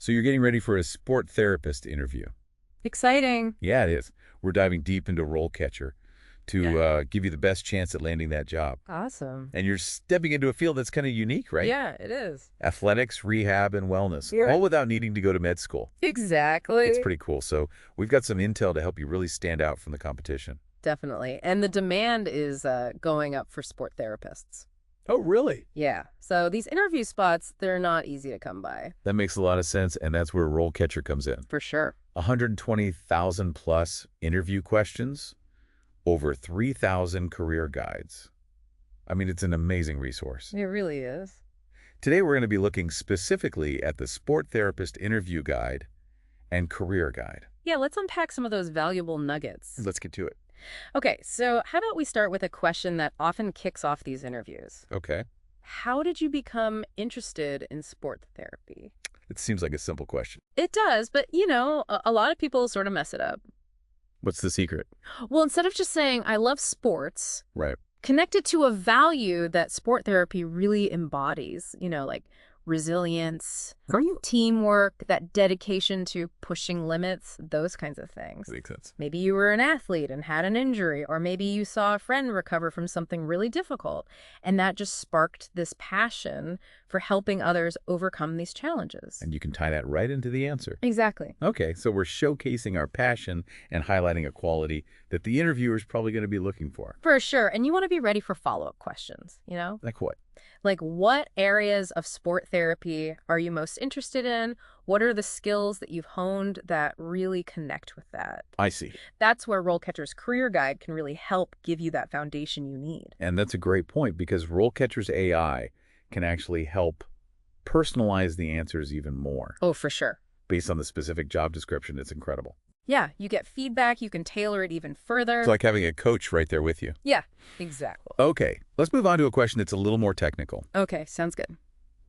So you're getting ready for a sport therapist interview. Exciting. Yeah, it is. We're diving deep into RoleCatcher to give you the best chance at landing that job. Awesome. And you're stepping into a field that's kind of unique, right? Yeah, it is. Athletics, rehab, and wellness, Yeah. all without needing to go to med school. Exactly. It's pretty cool. So we've got some intel to help you really stand out from the competition. Definitely. And the demand is going up for sport therapists. Oh, really? Yeah. So these interview spots, they're not easy to come by. That makes a lot of sense, and that's where RoleCatcher comes in. For sure. 120,000 plus interview questions, over 3,000 career guides. I mean, it's an amazing resource. It really is. Today, we're going to be looking specifically at the Sport Therapist Interview Guide and Career Guide. Yeah, let's unpack some of those valuable nuggets. Let's get to it. Okay, so how about we start with a question that often kicks off these interviews? Okay. How did you become interested in sport therapy? It seems like a simple question. It does, but a lot of people sort of mess it up. What's the secret? Well, instead of just saying, I love sports, Right. connect it to a value that sport therapy really embodies, like resilience, teamwork, that dedication to pushing limits, those kinds of things. That makes sense. Maybe you were an athlete and had an injury, or maybe you saw a friend recover from something really difficult, and that just sparked this passion for helping others overcome these challenges. And you can tie that right into the answer. Exactly. Okay, so we're showcasing our passion and highlighting a quality that the interviewer is probably going to be looking for. For sure. And you want to be ready for follow-up questions, Like what? Like, what areas of sport therapy are you most interested in? What are the skills that you've honed that really connect with that? I see. That's where RoleCatcher's Career Guide can really help give you that foundation you need. And that's a great point because RoleCatcher's AI can actually help personalize the answers even more. Oh, for sure. Based on the specific job description, it's incredible. Yeah, you get feedback. You can tailor it even further. It's like having a coach right there with you. Yeah, exactly. Okay, let's move on to a question that's a little more technical. Okay, sounds good.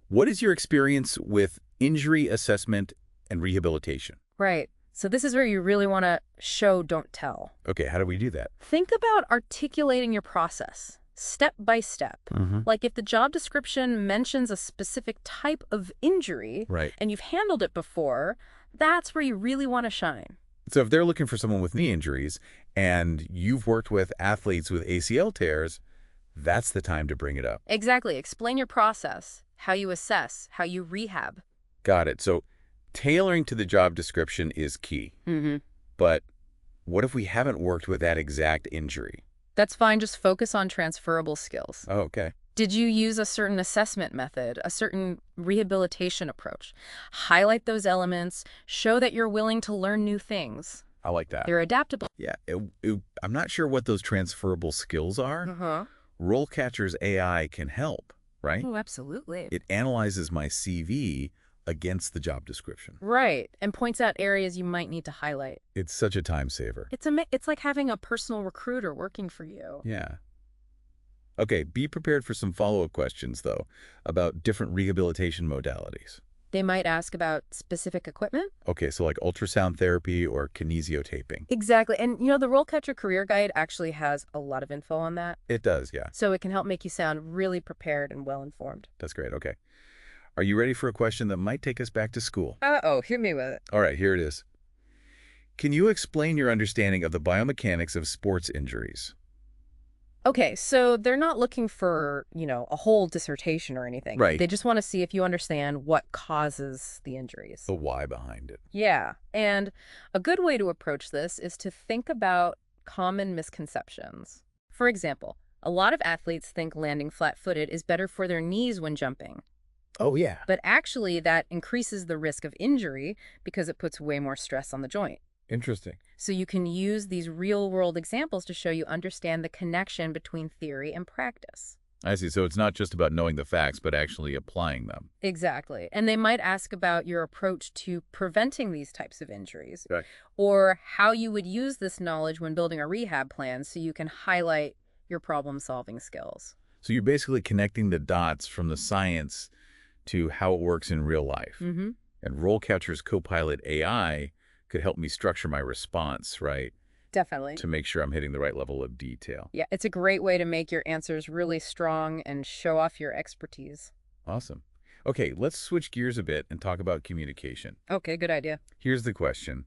What is your experience with injury assessment and rehabilitation? Right. So this is where you really want to show, don't tell. Okay, how do we do that? Think about articulating your process step by step. Like if the job description mentions a specific type of injury Right. and you've handled it before, that's where you really want to shine. So if they're looking for someone with knee injuries and you've worked with athletes with ACL tears, that's the time to bring it up. Exactly. Explain your process, how you assess, how you rehab. Got it. So tailoring to the job description is key. But what if we haven't worked with that exact injury? That's fine. Just focus on transferable skills. Oh, okay. Did you use a certain assessment method, a certain rehabilitation approach? Highlight those elements. Show that you're willing to learn new things. I like that. They're adaptable. Yeah, I'm not sure what those transferable skills are. RoleCatcher's AI can help, right? Oh, absolutely. It analyzes my CV against the job description. Right, and points out areas you might need to highlight. It's such a time saver. It's like having a personal recruiter working for you. Yeah. Okay, be prepared for some follow-up questions, though, about different rehabilitation modalities. They might ask about specific equipment. Okay, so like ultrasound therapy or kinesiotaping. Exactly, and the RoleCatcher Career Guide actually has a lot of info on that. It does, yeah. So it can help make you sound really prepared and well-informed. That's great, okay. Are you ready for a question that might take us back to school? Uh-oh, hit me with it. All right, here it is. Can you explain your understanding of the biomechanics of sports injuries? Okay, so they're not looking for, a whole dissertation or anything. Right. They just want to see if you understand what causes the injuries. The why behind it. Yeah, and a good way to approach this is to think about common misconceptions. For example, a lot of athletes think landing flat-footed is better for their knees when jumping. Oh, yeah. But actually, that increases the risk of injury because it puts way more stress on the joint. Interesting. So you can use these real-world examples to show you understand the connection between theory and practice. I see. So it's not just about knowing the facts, but actually applying them. Exactly. And they might ask about your approach to preventing these types of injuries, Okay. or how you would use this knowledge when building a rehab plan so you can highlight your problem-solving skills. So you're basically connecting the dots from the science to how it works in real life. And RoleCatcher's Copilot AI could help me structure my response, right? Definitely. To make sure I'm hitting the right level of detail. Yeah, it's a great way to make your answers really strong and show off your expertise. Awesome. Okay, let's switch gears a bit and talk about communication. Okay, good idea. Here's the question.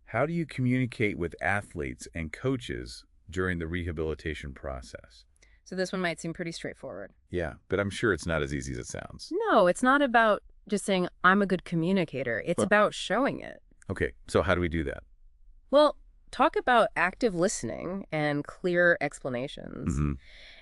How do you communicate with athletes and coaches during the rehabilitation process? So this one might seem pretty straightforward. Yeah, but I'm sure it's not as easy as it sounds. No, it's not about just saying, I'm a good communicator. It's Well, about showing it. okay, so how do we do that? Well, talk about active listening and clear explanations. Hmm.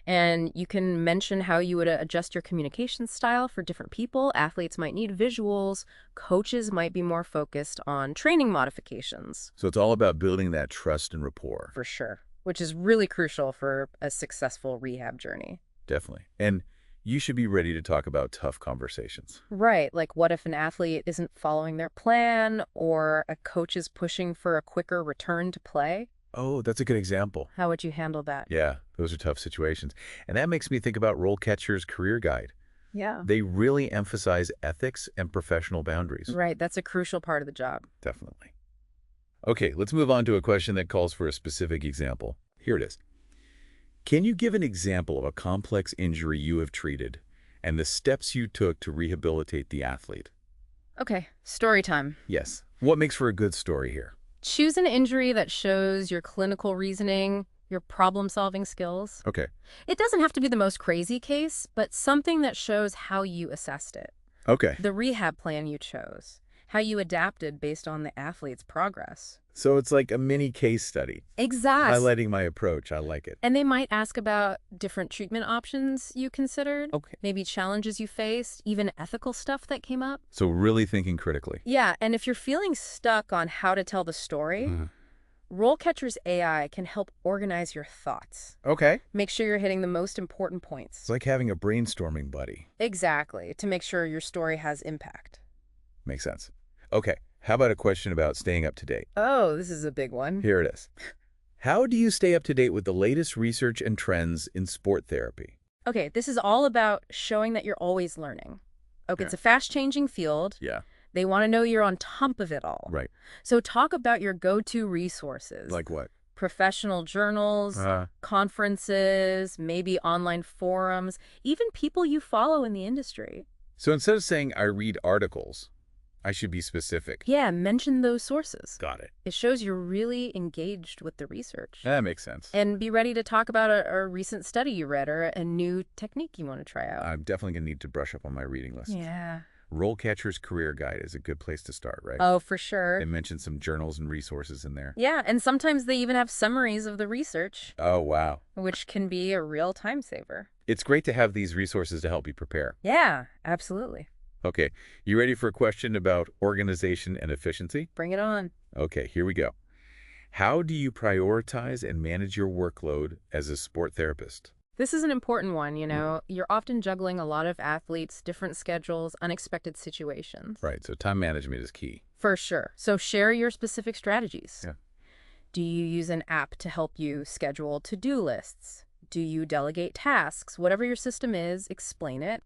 And you can mention how you would adjust your communication style for different people. Athletes might need visuals. Coaches might be more focused on training modifications. So it's all about building that trust and rapport. For sure, which is really crucial for a successful rehab journey. Definitely. And you should be ready to talk about tough conversations. Right, like what if an athlete isn't following their plan or a coach is pushing for a quicker return to play? Oh, that's a good example. How would you handle that? Yeah, those are tough situations. And that makes me think about RoleCatcher's Career Guide. Yeah. They really emphasize ethics and professional boundaries. Right, that's a crucial part of the job. Definitely. Okay, let's move on to a question that calls for a specific example. Here it is. Can you give an example of a complex injury you have treated and the steps you took to rehabilitate the athlete? Okay, story time. Yes. What makes for a good story here? Choose an injury that shows your clinical reasoning, your problem-solving skills. Okay. It doesn't have to be the most crazy case, but something that shows how you assessed it. Okay. The rehab plan you chose, how you adapted based on the athlete's progress. So it's like a mini case study. Exactly. Highlighting my approach. I like it. And they might ask about different treatment options you considered, Okay. maybe challenges you faced, even ethical stuff that came up. So really thinking critically. Yeah, and if you're feeling stuck on how to tell the story, RoleCatcher's AI can help organize your thoughts. Okay. Make sure you're hitting the most important points. It's like having a brainstorming buddy. Exactly, to make sure your story has impact. Makes sense. Okay. How about a question about staying up to date? Oh, this is a big one. Here it is. How do you stay up to date with the latest research and trends in sport therapy? Okay, this is all about showing that you're always learning. Okay, it's a fast-changing field. Yeah. They want to know you're on top of it all. Right. So talk about your go-to resources. Like what? Professional journals, conferences, maybe online forums, even people you follow in the industry. So instead of saying I read articles, I should be specific. Yeah, mention those sources. Got it. It shows you're really engaged with the research. That makes sense. And be ready to talk about a recent study you read or a new technique you want to try out. I'm definitely going to need to brush up on my reading list. Yeah. RoleCatcher's Career Guide is a good place to start, right? Oh, for sure. They mentioned some journals and resources in there. Yeah, and sometimes they even have summaries of the research, Oh, wow. which can be a real time saver. It's great to have these resources to help you prepare. Yeah, absolutely. Okay, you ready for a question about organization and efficiency? Bring it on. Okay, here we go. How do you prioritize and manage your workload as a sport therapist? This is an important one, you know. You're often juggling a lot of athletes, different schedules, unexpected situations. Right, so time management is key. For sure. So share your specific strategies. Yeah. Do you use an app to help you schedule to-do lists? Do you delegate tasks? Whatever your system is, explain it.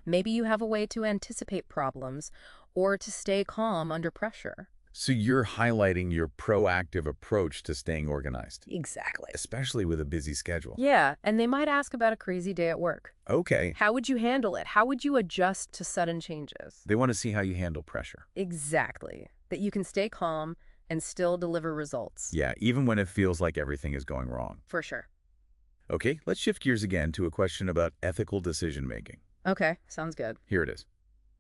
Maybe you have a way to anticipate problems or to stay calm under pressure. So you're highlighting your proactive approach to staying organized, Exactly. especially with a busy schedule. Yeah, and they might ask about a crazy day at work. Okay. How would you handle it? How would you adjust to sudden changes? They want to see how you handle pressure. Exactly. That you can stay calm and still deliver results. Yeah, even when it feels like everything is going wrong. For sure. Okay, let's shift gears again to a question about ethical decision-making. Okay, sounds good. Here it is.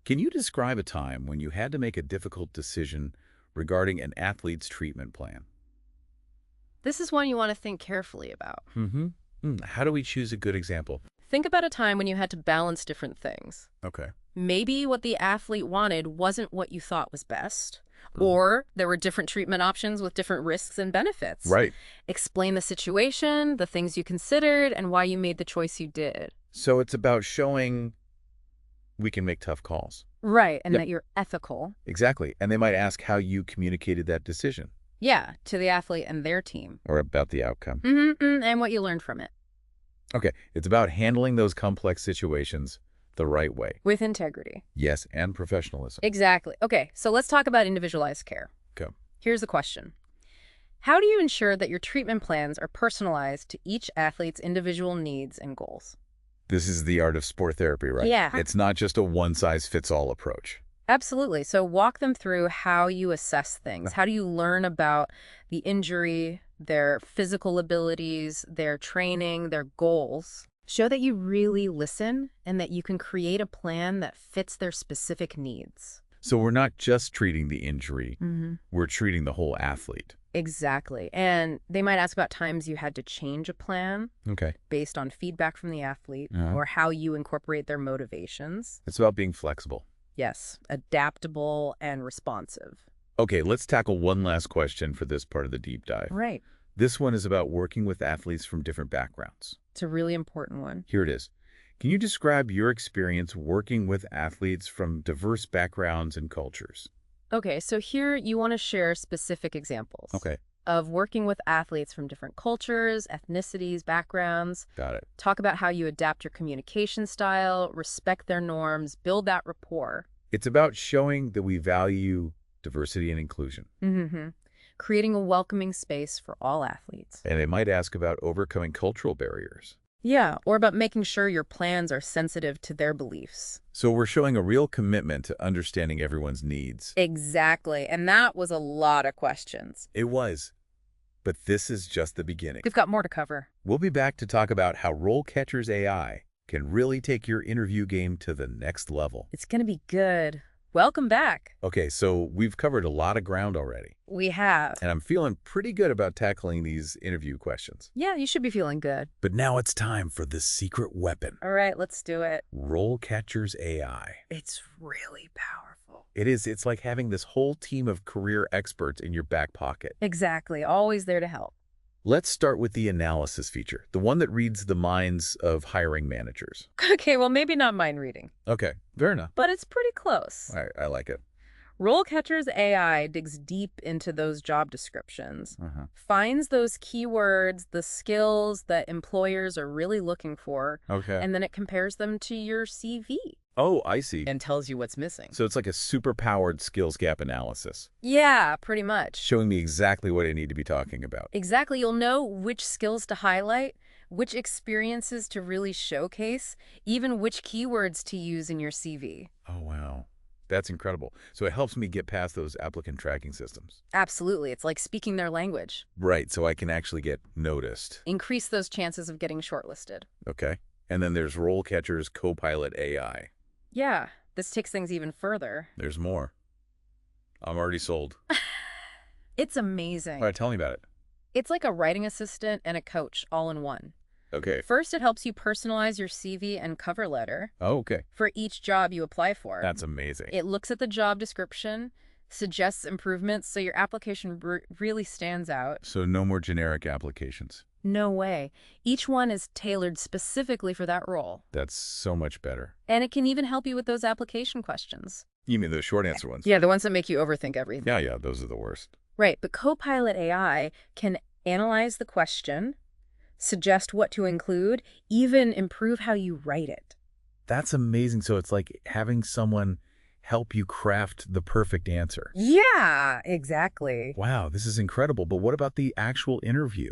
Can you describe a time when you had to make a difficult decision regarding an athlete's treatment plan? This is one you want to think carefully about. How do we choose a good example? Think about a time when you had to balance different things. Okay. Maybe what the athlete wanted wasn't what you thought was best, or there were different treatment options with different risks and benefits. Right. Explain the situation, the things you considered, and why you made the choice you did. So it's about showing we can make tough calls. Right, and Yep. that you're ethical. Exactly. And they might ask how you communicated that decision Yeah, to the athlete and their team. or about the outcome. And what you learned from it. Okay. It's about handling those complex situations the right way. With integrity. Yes, and professionalism. Exactly. Okay, so let's talk about individualized care. Go. Here's the question. How do you ensure that your treatment plans are personalized to each athlete's individual needs and goals? This is the art of sport therapy, right? Yeah. It's not just a one-size-fits-all approach. Absolutely. So walk them through how you assess things. How do you learn about the injury, their physical abilities, their training, their goals? Show that you really listen and that you can create a plan that fits their specific needs. So we're not just treating the injury, Mm-hmm. we're treating the whole athlete. Exactly. And they might ask about times you had to change a plan Okay. based on feedback from the athlete or how you incorporate their motivations. It's about being flexible. Yes, adaptable and responsive. Okay, let's tackle one last question for this part of the deep dive. Right. This one is about working with athletes from different backgrounds. It's a really important one. Here it is. Can you describe your experience working with athletes from diverse backgrounds and cultures? Okay, so here you want to share specific examples of working with athletes from different cultures, ethnicities, backgrounds. Got it. Talk about how you adapt your communication style, respect their norms, build that rapport. It's about showing that we value diversity and inclusion. Mm-hmm. Creating a welcoming space for all athletes. And they might ask about overcoming cultural barriers. Yeah, or about making sure your plans are sensitive to their beliefs. So we're showing a real commitment to understanding everyone's needs. Exactly, and that was a lot of questions. It was. But this is just the beginning. We've got more to cover. We'll be back to talk about how RoleCatcher's AI can really take your interview game to the next level. It's going to be good. Welcome back. Okay, so we've covered a lot of ground already. We have. And I'm feeling pretty good about tackling these interview questions. Yeah, you should be feeling good. But now it's time for the secret weapon. All right, let's do it. RoleCatcher's AI. It's really powerful. It is. It's like having this whole team of career experts in your back pocket. Exactly. Always there to help. Let's start with the analysis feature, the one that reads the minds of hiring managers. Okay, well, maybe not mind reading. Okay, fair enough. But it's pretty close. I like it. RoleCatcher's AI digs deep into those job descriptions, finds those keywords, the skills that employers are really looking for, and then it compares them to your CV. Oh, I see. And tells you what's missing. So it's like a super-powered skills gap analysis, Yeah, pretty much. showing me exactly what I need to be talking about. Exactly. You'll know which skills to highlight, which experiences to really showcase, even which keywords to use in your CV. Oh, wow. That's incredible. So it helps me get past those applicant tracking systems. Absolutely. It's like speaking their language. Right, so I can actually get noticed. Increase those chances of getting shortlisted. Okay. And then there's RoleCatcher's Copilot AI. Yeah, this takes things even further. There's more. I'm already sold. It's amazing. All right, tell me about it. It's like a writing assistant and a coach all in one. Okay. First, it helps you personalize your CV and cover letter Oh, okay. for each job you apply for. That's amazing. It looks at the job description, suggests improvements so your application really stands out. So no more generic applications. No way. Each one is tailored specifically for that role. That's so much better. And it can even help you with those application questions. You mean the short answer ones? Yeah, the ones that make you overthink everything. Yeah, those are the worst. Right, but Copilot AI can analyze the question, suggest what to include, even improve how you write it. That's amazing. So it's like having someone help you craft the perfect answer. Yeah, exactly. Wow, this is incredible. But what about the actual interview?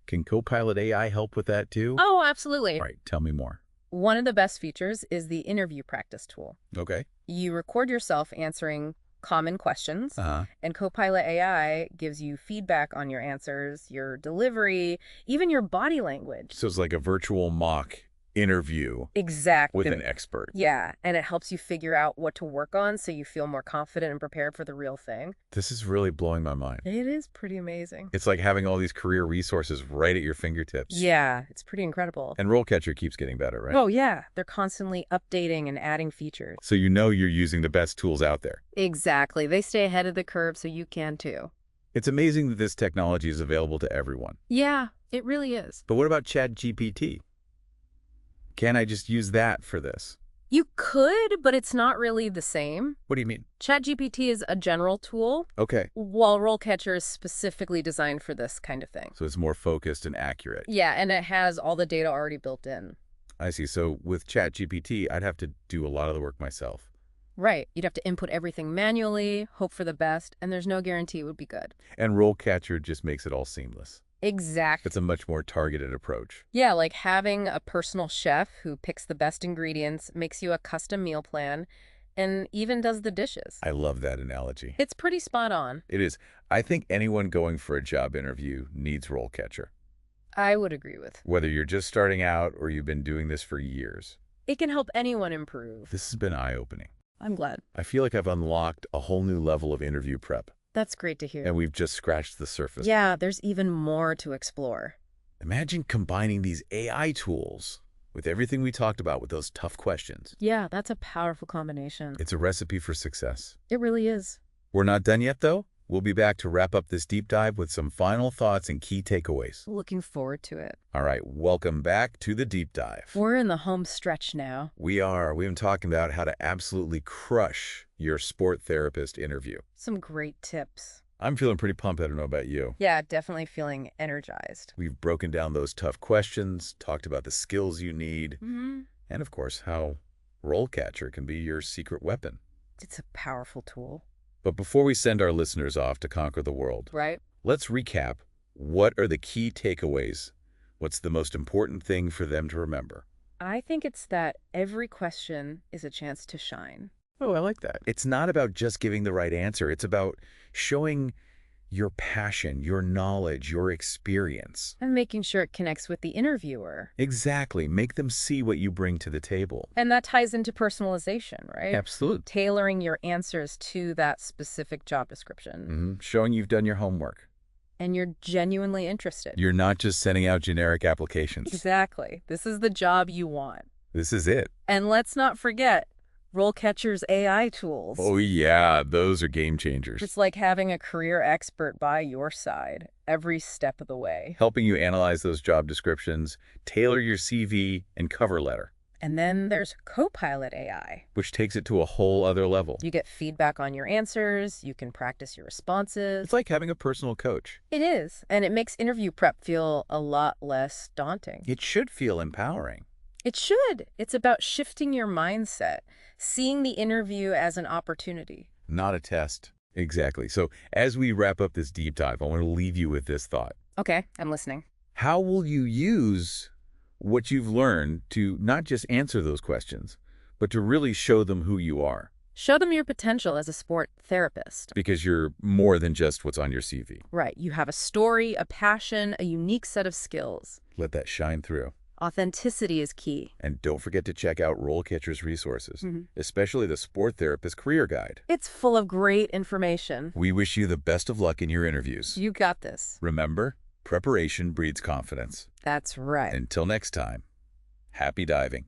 Can Copilot AI help with that too? Oh, absolutely. All right, tell me more. One of the best features is the interview practice tool. Okay. You record yourself answering common questions, and Copilot AI gives you feedback on your answers, your delivery, even your body language. So it's like a virtual mock interview Exactly. with an expert. Yeah, and it helps you figure out what to work on so you feel more confident and prepared for the real thing. This is really blowing my mind. It is pretty amazing. It's like having all these career resources right at your fingertips. Yeah, it's pretty incredible. And RoleCatcher keeps getting better, right? Oh, yeah. They're constantly updating and adding features. So you know you're using the best tools out there. Exactly. They stay ahead of the curve so you can too. It's amazing that this technology is available to everyone. Yeah, it really is. But what about ChatGPT? Can I just use that for this? You could, but it's not really the same. What do you mean? ChatGPT is a general tool, Okay. while RoleCatcher is specifically designed for this kind of thing. So it's more focused and accurate. Yeah, and it has all the data already built in. I see. So with ChatGPT, I'd have to do a lot of the work myself. Right. You'd have to input everything manually, hope for the best, and there's no guarantee it would be good. And RoleCatcher just makes it all seamless. Exactly. It's a much more targeted approach. Yeah, like having a personal chef who picks the best ingredients, makes you a custom meal plan, and even does the dishes. I love that analogy. It's pretty spot on. It is. I think anyone going for a job interview needs RoleCatcher, I would agree with. whether you're just starting out or you've been doing this for years. It can help anyone improve. This has been eye-opening. I'm glad. I feel like I've unlocked a whole new level of interview prep, That's great to hear. and we've just scratched the surface. Yeah, there's even more to explore. Imagine combining these AI tools with everything we talked about with those tough questions. Yeah, that's a powerful combination. It's a recipe for success. It really is. We're not done yet, though. We'll be back to wrap up this deep dive with some final thoughts and key takeaways. Looking forward to it. All right, welcome back to the deep dive. We're in the home stretch now. We are. We've been talking about how to absolutely crush your sport therapist interview. Some great tips. I'm feeling pretty pumped. I don't know about you. Yeah, definitely feeling energized. We've broken down those tough questions, talked about the skills you need, and of course, how RoleCatcher can be your secret weapon. It's a powerful tool. But before we send our listeners off to conquer the world, Right? let's recap. What are the key takeaways? What's the most important thing for them to remember? I think it's that every question is a chance to shine. Oh, I like that. It's not about just giving the right answer. It's about showing your passion, your knowledge, your experience. And making sure it connects with the interviewer. Exactly. Make them see what you bring to the table. And that ties into personalization, right? Absolutely. Tailoring your answers to that specific job description. Showing you've done your homework. And you're genuinely interested. You're not just sending out generic applications. Exactly. This is the job you want. This is it. And let's not forget RoleCatcher's AI tools. Oh, yeah. Those are game changers. It's like having a career expert by your side every step of the way. Helping you analyze those job descriptions, tailor your CV and cover letter. And then there's Copilot AI. Which takes it to a whole other level. You get feedback on your answers. You can practice your responses. It's like having a personal coach. It is. And it makes interview prep feel a lot less daunting. It should feel empowering. It should. It's about shifting your mindset, seeing the interview as an opportunity. Not a test. Exactly. So as we wrap up this deep dive, I want to leave you with this thought. Okay, I'm listening. How will you use what you've learned to not just answer those questions, but to really show them who you are? Show them your potential as a sport therapist. Because you're more than just what's on your CV. Right. You have a story, a passion, a unique set of skills. Let that shine through. Authenticity is key. And don't forget to check out RoleCatcher's resources, especially the Sport Therapist Career Guide. It's full of great information. We wish you the best of luck in your interviews. You got this. Remember, preparation breeds confidence. That's right. Until next time, happy diving.